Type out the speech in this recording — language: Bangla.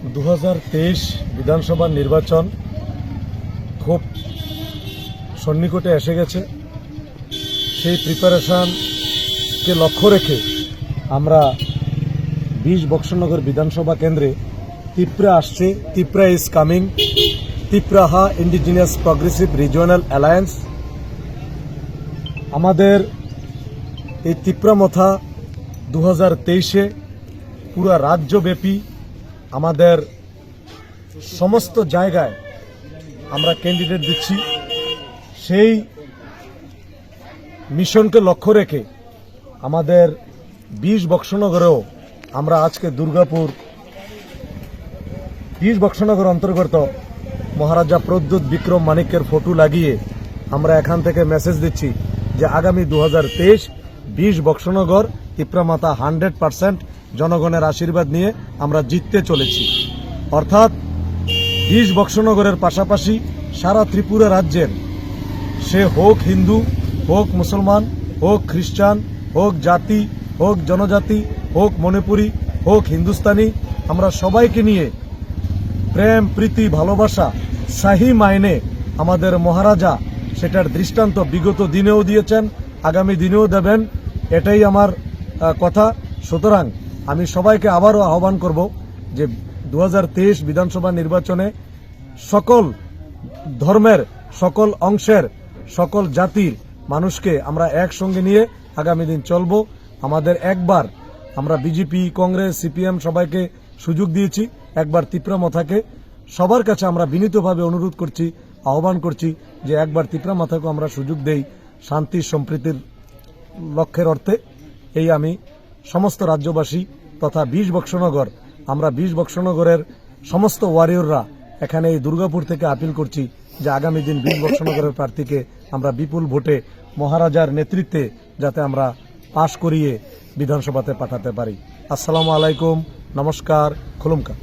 2023 বিধানসভা নির্বাচন খুব সন্নিকটে এসে গেছে। সেই প্রিপারেশনকে লক্ষ্য রেখে আমরা 20 বক্সনগর বিধানসভা কেন্দ্রে তিপ্রা আসছে। Tipra is coming. Tipraha indigenous progressive regional alliance. আমাদের এই তিপ্রা মথা 2023-এ পুরা রাজ্যব্যাপী আমাদের সমস্ত জায়গায় আমরা ক্যান্ডিডেট দিচ্ছি। সেই মিশনকে লক্ষ্য রেখে আমাদের 20 বক্সনগরেও আমরা আজকে দুর্গাপুর 20 বক্সনগর অন্তর্গত মহারাজা প্রদ্যুৎ বিক্রম মানিক্যের ফটো লাগিয়ে আমরা এখান থেকে মেসেজ দিচ্ছি যে আগামী 2023 20 বক্সনগর তিপ্রামাতা 100% জনগণের আশীর্বাদ নিয়ে আমরা জিততে চলেছি। অর্থাৎ 20 বক্সনগরের পাশাপাশি সারা ত্রিপুরা রাজ্যের, সে হোক হিন্দু, হোক মুসলমান, হোক খ্রিস্টান, হোক জাতি, হোক জনজাতি, হোক মণিপুরী, হোক হিন্দুস্তানি, আমরা সবাইকে নিয়ে প্রেম, প্রীতি, ভালোবাসা সাহি মাইনে আমাদের মহারাজা সেটার দৃষ্টান্ত বিগত দিনেও দিয়েছেন, আগামী দিনেও দেবেন, এটাই আমার কথা। সুতরাং আমি সবাইকে আবারও আহ্বান করব যে 2023 বিধানসভা নির্বাচনে সকল ধর্মের, সকল অংশের, সকল জাতির মানুষকে আমরা একসঙ্গে নিয়ে আগামী দিন চলব। আমাদের একবার আমরা বিজেপি, কংগ্রেস, সিপিএম সবাইকে সুযোগ দিয়েছি, একবার তিপ্রামাথাকে সবার কাছে আমরা বিনীতভাবে অনুরোধ করছি, আহ্বান করছি যে একবার তিপ্রামাথাকে আমরা সুযোগ দেই শান্তি সম্প্রীতির লক্ষ্যের অর্থে। এই আমি সমস্ত রাজ্যবাসী তথা 20 বক্সনগর, আমরা 20 বক্সনগরের সমস্ত ওয়ারিয়ররা এখানে এই দুর্গাপুর থেকে আপিল করছি যে আগামী দিন 20 বক্সনগরের প্রার্থীকে আমরা বিপুল ভোটে মহারাজার নেতৃত্বে যাতে আমরা পাশ করিয়ে বিধানসভাতে পাঠাতে পারি। আসসালামু আলাইকুম, নমস্কার, খুলুমকা।